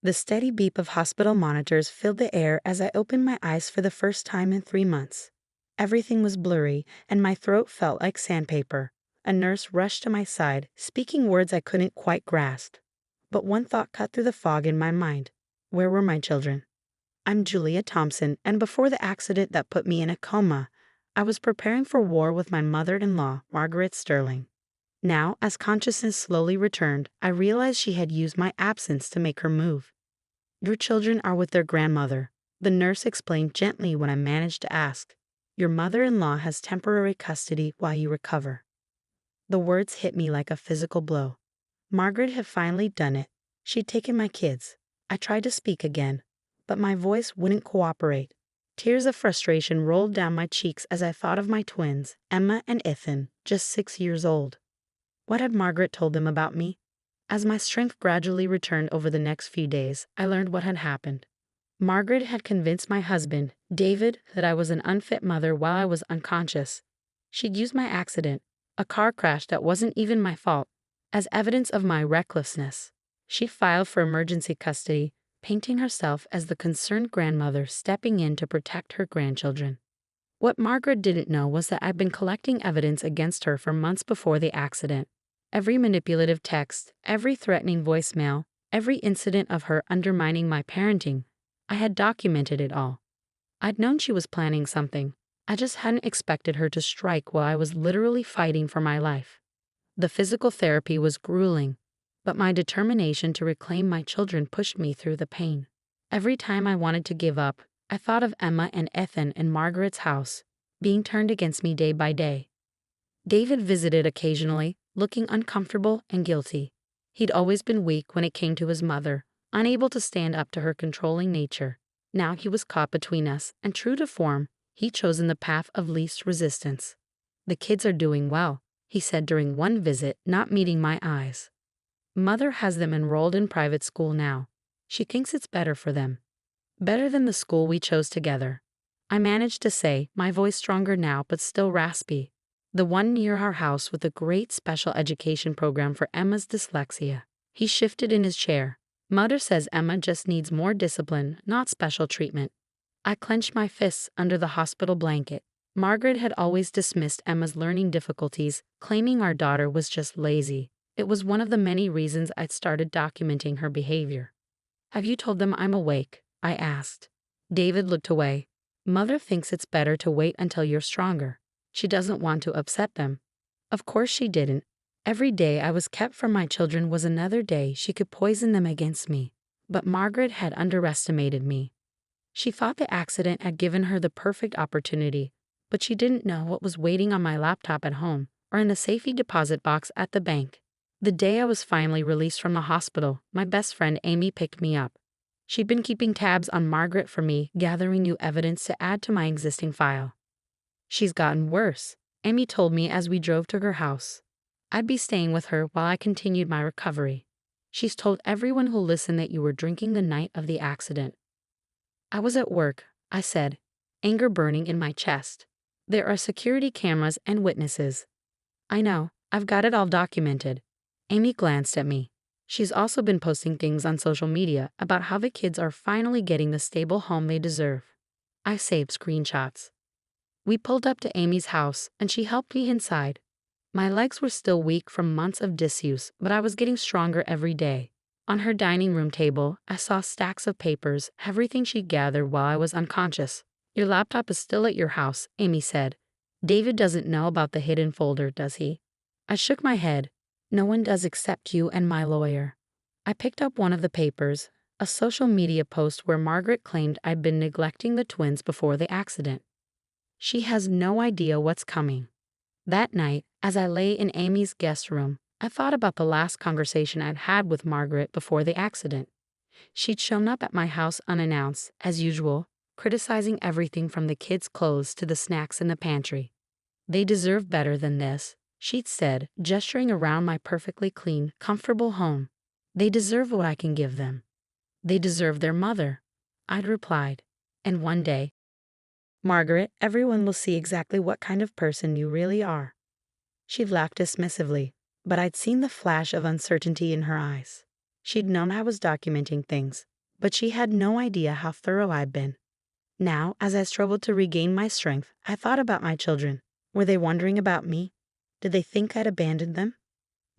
The steady beep of hospital monitors filled the air as I opened my eyes for the first time in 3 months. Everything was blurry, and my throat felt like sandpaper. A nurse rushed to my side, speaking words I couldn't quite grasp. But one thought cut through the fog in my mind. Where were my children? I'm Julia Thompson, and before the accident that put me in a coma, I was preparing for war with my mother-in-law, Margaret Sterling. Now, as consciousness slowly returned, I realized she had used my absence to make her move. Your children are with their grandmother, the nurse explained gently when I managed to ask. Your mother-in-law has temporary custody while you recover. The words hit me like a physical blow. Margaret had finally done it. She'd taken my kids. I tried to speak again, but my voice wouldn't cooperate. Tears of frustration rolled down my cheeks as I thought of my twins, Emma and Ethan, just 6 years old. What had Margaret told them about me? As my strength gradually returned over the next few days, I learned what had happened. Margaret had convinced my husband, David, that I was an unfit mother while I was unconscious. She'd used my accident, a car crash that wasn't even my fault, as evidence of my recklessness. She filed for emergency custody, painting herself as the concerned grandmother stepping in to protect her grandchildren. What Margaret didn't know was that I'd been collecting evidence against her for months before the accident. Every manipulative text, every threatening voicemail, every incident of her undermining my parenting, I had documented it all. I'd known she was planning something. I just hadn't expected her to strike while I was literally fighting for my life. The physical therapy was grueling, but my determination to reclaim my children pushed me through the pain. Every time I wanted to give up, I thought of Emma and Ethan in Margaret's house, being turned against me day by day. David visited occasionally, looking uncomfortable and guilty. He'd always been weak when it came to his mother, unable to stand up to her controlling nature. Now he was caught between us, and true to form, he'd chosen the path of least resistance. The kids are doing well, he said during one visit, not meeting my eyes. Mother has them enrolled in private school now. She thinks it's better for them. Better than the school we chose together. I managed to say, my voice stronger now but still raspy. The one near our house with a great special education program for Emma's dyslexia. He shifted in his chair. Mother says Emma just needs more discipline, not special treatment. I clenched my fists under the hospital blanket. Margaret had always dismissed Emma's learning difficulties, claiming our daughter was just lazy. It was one of the many reasons I'd started documenting her behavior. Have you told them I'm awake? I asked. David looked away. Mother thinks it's better to wait until you're stronger. She doesn't want to upset them. Of course she didn't. Every day I was kept from my children was another day she could poison them against me. But Margaret had underestimated me. She thought the accident had given her the perfect opportunity, but she didn't know what was waiting on my laptop at home or in the safety deposit box at the bank. The day I was finally released from the hospital, my best friend Amy picked me up. She'd been keeping tabs on Margaret for me, gathering new evidence to add to my existing file. She's gotten worse, Amy told me as we drove to her house. I'd be staying with her while I continued my recovery. She's told everyone who'll listen that you were drinking the night of the accident. I was at work, I said, anger burning in my chest. There are security cameras and witnesses. I know, I've got it all documented. Amy glanced at me. She's also been posting things on social media about how the kids are finally getting the stable home they deserve. I saved screenshots. We pulled up to Amy's house, and she helped me inside. My legs were still weak from months of disuse, but I was getting stronger every day. On her dining room table, I saw stacks of papers, everything she'd gathered while I was unconscious. Your laptop is still at your house, Amy said. David doesn't know about the hidden folder, does he? I shook my head. No one does except you and my lawyer. I picked up one of the papers, a social media post where Margaret claimed I'd been neglecting the twins before the accident. She has no idea what's coming. That night, as I lay in Amy's guest room, I thought about the last conversation I'd had with Margaret before the accident. She'd shown up at my house unannounced, as usual, criticizing everything from the kids' clothes to the snacks in the pantry. They deserve better than this, she'd said, gesturing around my perfectly clean, comfortable home. They deserve what I can give them. They deserve their mother, I'd replied. And one day, Margaret, everyone will see exactly what kind of person you really are. She'd laughed dismissively, but I'd seen the flash of uncertainty in her eyes. She'd known I was documenting things, but she had no idea how thorough I'd been. Now, as I struggled to regain my strength, I thought about my children. Were they wondering about me? Did they think I'd abandoned them?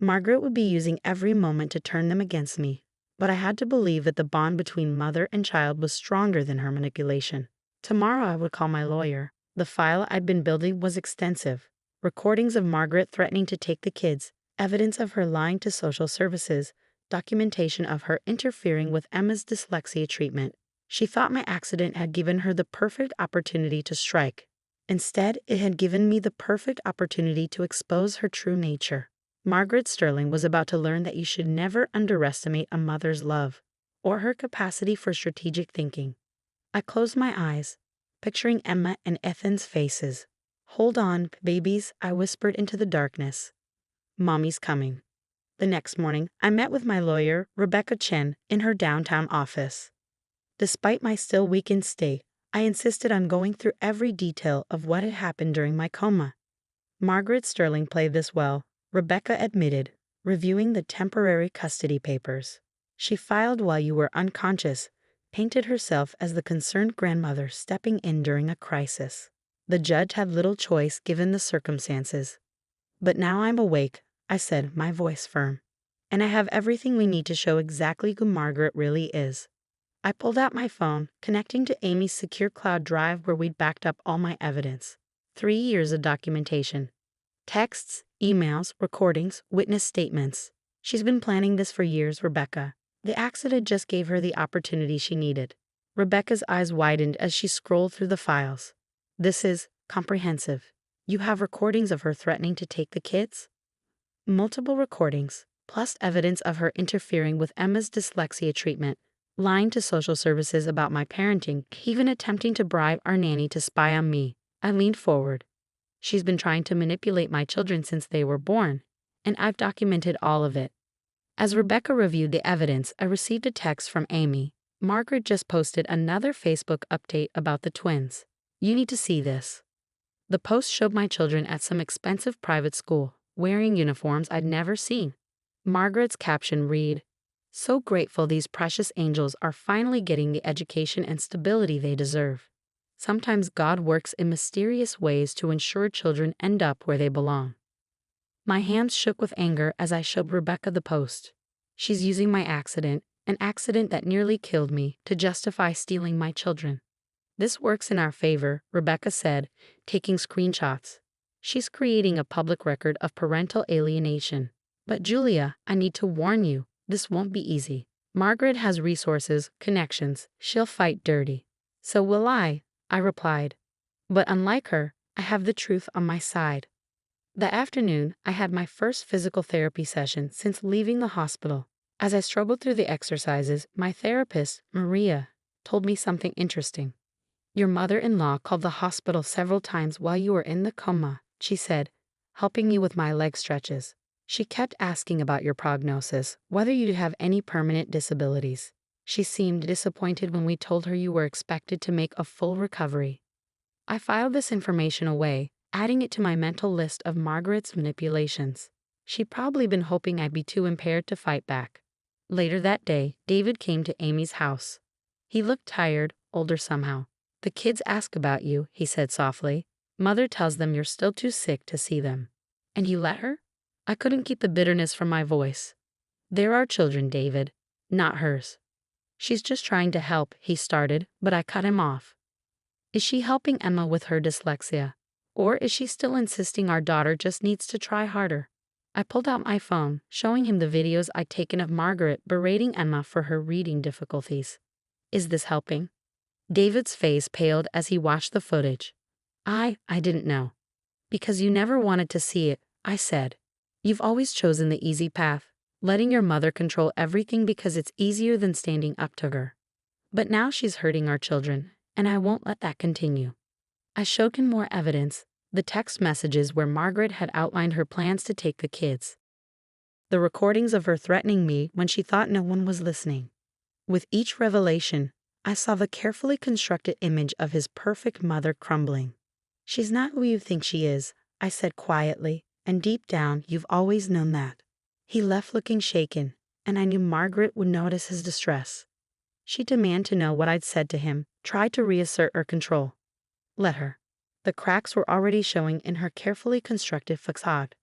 Margaret would be using every moment to turn them against me, but I had to believe that the bond between mother and child was stronger than her manipulation. Tomorrow I would call my lawyer. The file I'd been building was extensive. Recordings of Margaret threatening to take the kids, evidence of her lying to social services, documentation of her interfering with Emma's dyslexia treatment. She thought my accident had given her the perfect opportunity to strike. Instead, it had given me the perfect opportunity to expose her true nature. Margaret Sterling was about to learn that you should never underestimate a mother's love or her capacity for strategic thinking. I closed my eyes, picturing Emma and Ethan's faces. "Hold on, babies," I whispered into the darkness. "Mommy's coming." The next morning, I met with my lawyer, Rebecca Chen, in her downtown office. Despite my still weakened state, I insisted on going through every detail of what had happened during my coma. "Margaret Sterling played this well," Rebecca admitted, reviewing the temporary custody papers. "She filed while you were unconscious, painted herself as the concerned grandmother stepping in during a crisis. The judge had little choice given the circumstances. But now I'm awake," I said, my voice firm. "And I have everything we need to show exactly who Margaret really is." I pulled out my phone, connecting to Amy's secure cloud drive where we'd backed up all my evidence. 3 years of documentation. Texts, emails, recordings, witness statements. "She's been planning this for years, Rebecca. The accident just gave her the opportunity she needed." Rebecca's eyes widened as she scrolled through the files. "This is comprehensive. You have recordings of her threatening to take the kids?" "Multiple recordings, plus evidence of her interfering with Emma's dyslexia treatment, lying to social services about my parenting, even attempting to bribe our nanny to spy on me." I leaned forward. "She's been trying to manipulate my children since they were born, and I've documented all of it." As Rebecca reviewed the evidence, I received a text from Amy. "Margaret just posted another Facebook update about the twins. You need to see this." The post showed my children at some expensive private school, wearing uniforms I'd never seen. Margaret's caption read, "So grateful these precious angels are finally getting the education and stability they deserve. Sometimes God works in mysterious ways to ensure children end up where they belong." My hands shook with anger as I showed Rebecca the post. She's using my accident, an accident that nearly killed me, to justify stealing my children. "This works in our favor," Rebecca said, taking screenshots. "She's creating a public record of parental alienation. But Julia, I need to warn you, this won't be easy. Margaret has resources, connections, she'll fight dirty." "So will I replied. "But unlike her, I have the truth on my side." That afternoon, I had my first physical therapy session since leaving the hospital. As I struggled through the exercises, my therapist, Maria, told me something interesting. "Your mother-in-law called the hospital several times while you were in the coma," she said, helping me with my leg stretches. "She kept asking about your prognosis, whether you have any permanent disabilities. She seemed disappointed when we told her you were expected to make a full recovery." I filed this information away, adding it to my mental list of Margaret's manipulations. She'd probably been hoping I'd be too impaired to fight back. Later that day, David came to Amy's house. He looked tired, older somehow. "The kids ask about you," he said softly. "Mother tells them you're still too sick to see them." "And you let her?" I couldn't keep the bitterness from my voice. "They're our children, David, not hers." "She's just trying to help," he started, but I cut him off. "Is she helping Emma with her dyslexia? Or is she still insisting our daughter just needs to try harder?" I pulled out my phone, showing him the videos I'd taken of Margaret berating Emma for her reading difficulties. "Is this helping?" David's face paled as he watched the footage. I didn't know." "Because you never wanted to see it," I said. "You've always chosen the easy path, letting your mother control everything because it's easier than standing up to her. But now she's hurting our children, and I won't let that continue." I showed him more evidence, the text messages where Margaret had outlined her plans to take the kids. The recordings of her threatening me when she thought no one was listening. With each revelation, I saw the carefully constructed image of his perfect mother crumbling. "She's not who you think she is," I said quietly, "and deep down you've always known that." He left looking shaken, and I knew Margaret would notice his distress. She demanded to know what I'd said to him, tried to reassert her control. Let her. The cracks were already showing in her carefully constructed facade.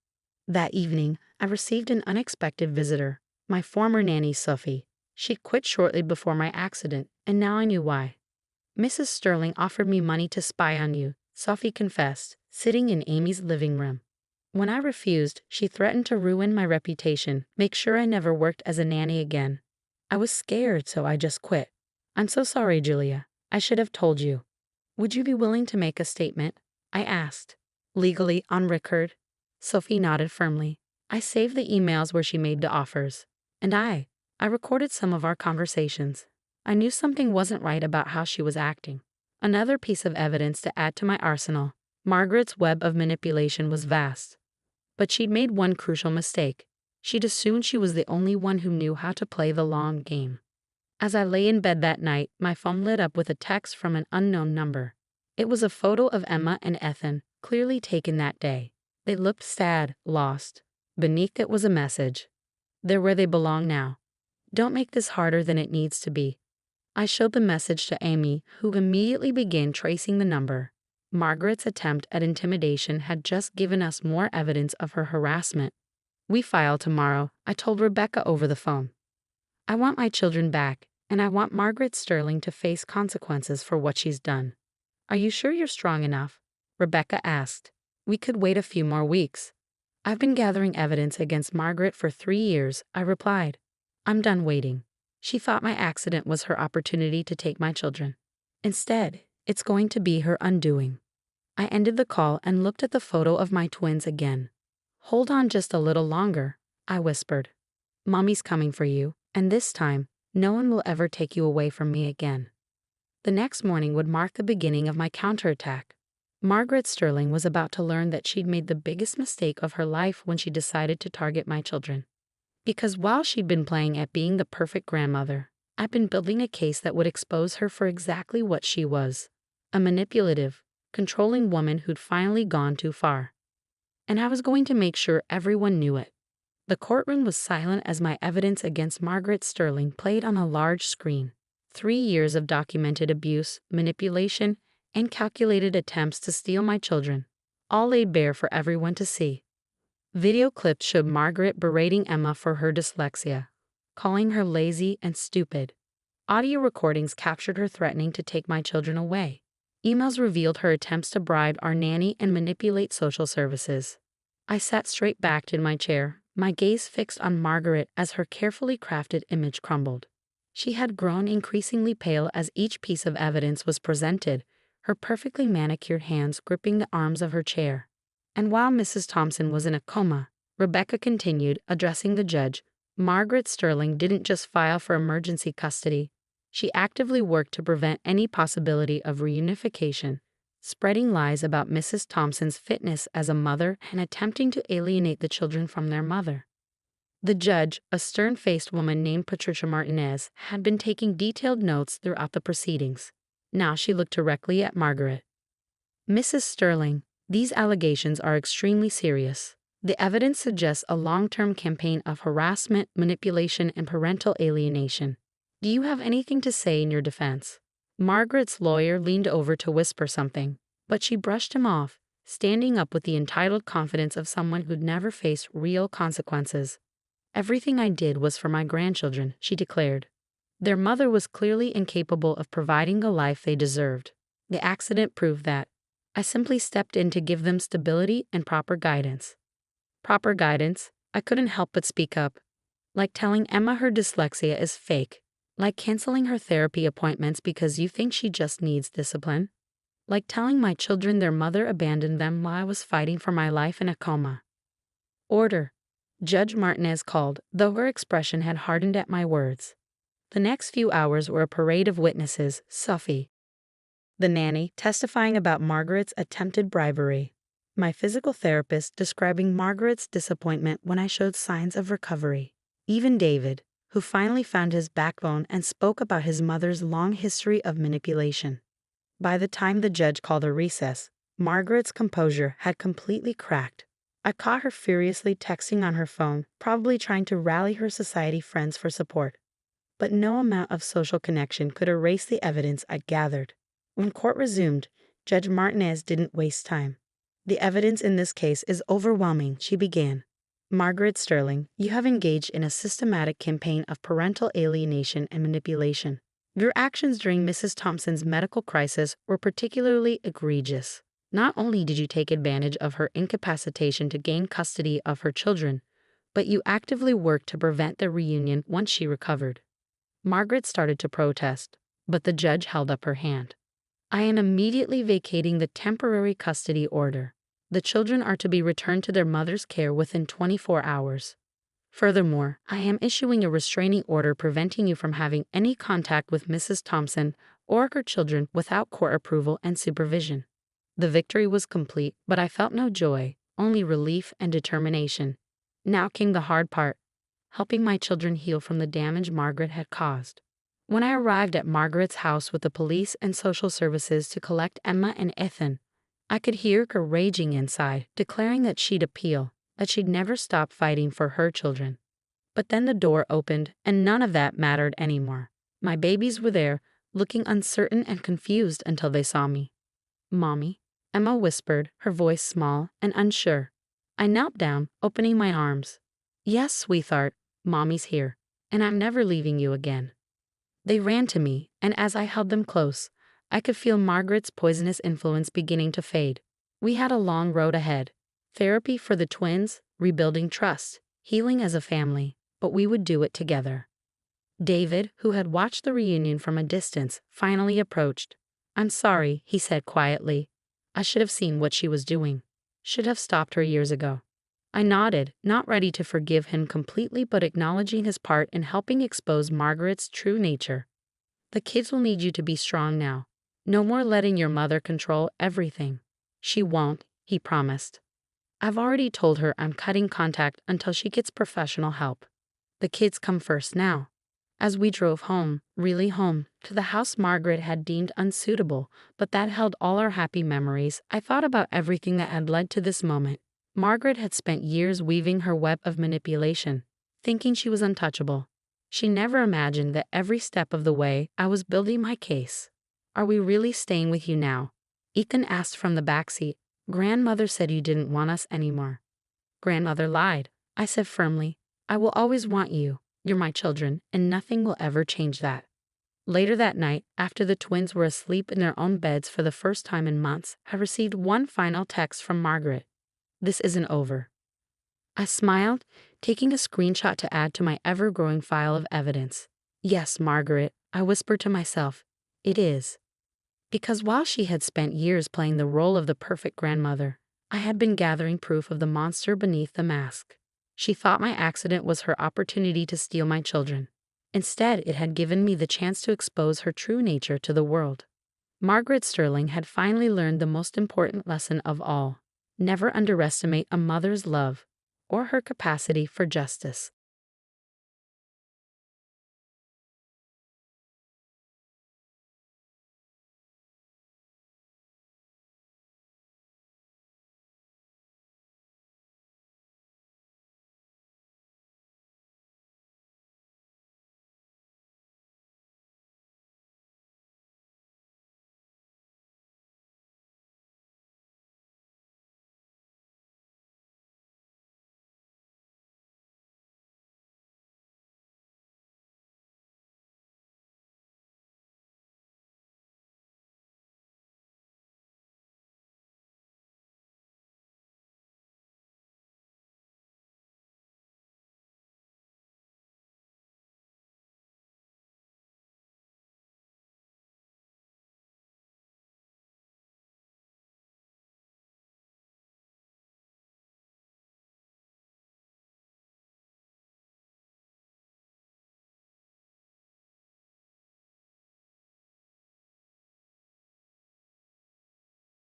That evening, I received an unexpected visitor, my former nanny Sophie. She'd quit shortly before my accident, and now I knew why. Mrs. Sterling offered me money to spy on you, Sophie confessed, sitting in Amy's living room. When I refused, she threatened to ruin my reputation, make sure I never worked as a nanny again. I was scared, so I just quit. I'm so sorry, Julia. I should have told you. Would you be willing to make a statement? I asked. Legally, on record? Sophie nodded firmly. I saved the emails where she made the offers. And I recorded some of our conversations. I knew something wasn't right about how she was acting. Another piece of evidence to add to my arsenal. Margaret's web of manipulation was vast. But she'd made one crucial mistake. She'd assumed she was the only one who knew how to play the long game. As I lay in bed that night, my phone lit up with a text from an unknown number. It was a photo of Emma and Ethan, clearly taken that day. They looked sad, lost. Beneath it was a message. They're where they belong now. Don't make this harder than it needs to be. I showed the message to Amy, who immediately began tracing the number. Margaret's attempt at intimidation had just given us more evidence of her harassment. We file tomorrow, I told Rebecca over the phone. I want my children back, and I want Margaret Sterling to face consequences for what she's done. Are you sure you're strong enough? Rebecca asked. We could wait a few more weeks. I've been gathering evidence against Margaret for 3 years, I replied. I'm done waiting. She thought my accident was her opportunity to take my children. Instead, it's going to be her undoing. I ended the call and looked at the photo of my twins again. Hold on just a little longer, I whispered. Mommy's coming for you, and this time, no one will ever take you away from me again. The next morning would mark the beginning of my counterattack. Margaret Sterling was about to learn that she'd made the biggest mistake of her life when she decided to target my children. Because while she'd been playing at being the perfect grandmother, I'd been building a case that would expose her for exactly what she was, a manipulative, controlling woman who'd finally gone too far. And I was going to make sure everyone knew it. The courtroom was silent as my evidence against Margaret Sterling played on a large screen. 3 years of documented abuse, manipulation, and calculated attempts to steal my children, all laid bare for everyone to see. Video clips showed Margaret berating Emma for her dyslexia, calling her lazy and stupid. Audio recordings captured her threatening to take my children away. Emails revealed her attempts to bribe our nanny and manipulate social services. I sat straight-backed in my chair, my gaze fixed on Margaret as her carefully crafted image crumbled. She had grown increasingly pale as each piece of evidence was presented, her perfectly manicured hands gripping the arms of her chair. And while Mrs. Thompson was in a coma, Rebecca continued, addressing the judge. Margaret Sterling didn't just file for emergency custody. She actively worked to prevent any possibility of reunification, spreading lies about Mrs. Thompson's fitness as a mother and attempting to alienate the children from their mother. The judge, a stern-faced woman named Patricia Martinez, had been taking detailed notes throughout the proceedings. Now she looked directly at Margaret. Mrs. Sterling, these allegations are extremely serious. The evidence suggests a long-term campaign of harassment, manipulation, and parental alienation. Do you have anything to say in your defense? Margaret's lawyer leaned over to whisper something, but she brushed him off, standing up with the entitled confidence of someone who'd never faced real consequences. Everything I did was for my grandchildren, she declared. Their mother was clearly incapable of providing the life they deserved. The accident proved that. I simply stepped in to give them stability and proper guidance. Proper guidance? I couldn't help but speak up. Like telling Emma her dyslexia is fake. Like canceling her therapy appointments because you think she just needs discipline. Like telling my children their mother abandoned them while I was fighting for my life in a coma. Order. Judge Martinez called, though her expression had hardened at my words. The next few hours were a parade of witnesses. Sophie, the nanny, testifying about Margaret's attempted bribery. My physical therapist describing Margaret's disappointment when I showed signs of recovery. Even David, who finally found his backbone and spoke about his mother's long history of manipulation. By the time the judge called a recess, Margaret's composure had completely cracked. I caught her furiously texting on her phone, probably trying to rally her society friends for support. but no amount of social connection could erase the evidence I'd gathered. When court resumed, Judge Martinez didn't waste time. "The evidence in this case is overwhelming," she began. "Margaret Sterling, you have engaged in a systematic campaign of parental alienation and manipulation. Your actions during Mrs. Thompson's medical crisis were particularly egregious. Not only did you take advantage of her incapacitation to gain custody of her children, but you actively worked to prevent their reunion once she recovered." Margaret started to protest, but the judge held up her hand. "I am immediately vacating the temporary custody order. The children are to be returned to their mother's care within 24 hours. Furthermore, I am issuing a restraining order preventing you from having any contact with Mrs. Thompson or her children without court approval and supervision." The victory was complete, but I felt no joy, only relief and determination. Now came the hard part: helping my children heal from the damage Margaret had caused. When I arrived at Margaret's house with the police and social services to collect Emma and Ethan, I could hear her raging inside, declaring that she'd appeal, that she'd never stop fighting for her children. But then the door opened, and none of that mattered anymore. My babies were there, looking uncertain and confused until they saw me. "Mommy," Emma whispered, her voice small and unsure. I knelt down, opening my arms. "Yes, sweetheart, Mommy's here, and I'm never leaving you again." They ran to me, and as I held them close, I could feel Margaret's poisonous influence beginning to fade. We had a long road ahead: therapy for the twins, rebuilding trust, healing as a family, but we would do it together. David, who had watched the reunion from a distance, finally approached. "I'm sorry," he said quietly. "I should have seen what she was doing. Should have stopped her years ago." I nodded, not ready to forgive him completely but acknowledging his part in helping expose Margaret's true nature. "The kids will need you to be strong now. No more letting your mother control everything." "She won't," he promised. "I've already told her I'm cutting contact until she gets professional help. The kids come first now." As we drove home, really home, to the house Margaret had deemed unsuitable, but that held all our happy memories, I thought about everything that had led to this moment. Margaret had spent years weaving her web of manipulation, thinking she was untouchable. She never imagined that every step of the way I was building my case. "Are we really staying with you now?" Ethan asked from the backseat. "Grandmother said you didn't want us anymore." "Grandmother lied," I said firmly. "I will always want you. You're my children, and nothing will ever change that." Later that night, after the twins were asleep in their own beds for the first time in months, I received one final text from Margaret. "This isn't over." I smiled, taking a screenshot to add to my ever-growing file of evidence. "Yes, Margaret," I whispered to myself, "it is." Because while she had spent years playing the role of the perfect grandmother, I had been gathering proof of the monster beneath the mask. She thought my accident was her opportunity to steal my children. Instead, it had given me the chance to expose her true nature to the world. Margaret Sterling had finally learned the most important lesson of all: never underestimate a mother's love or her capacity for justice.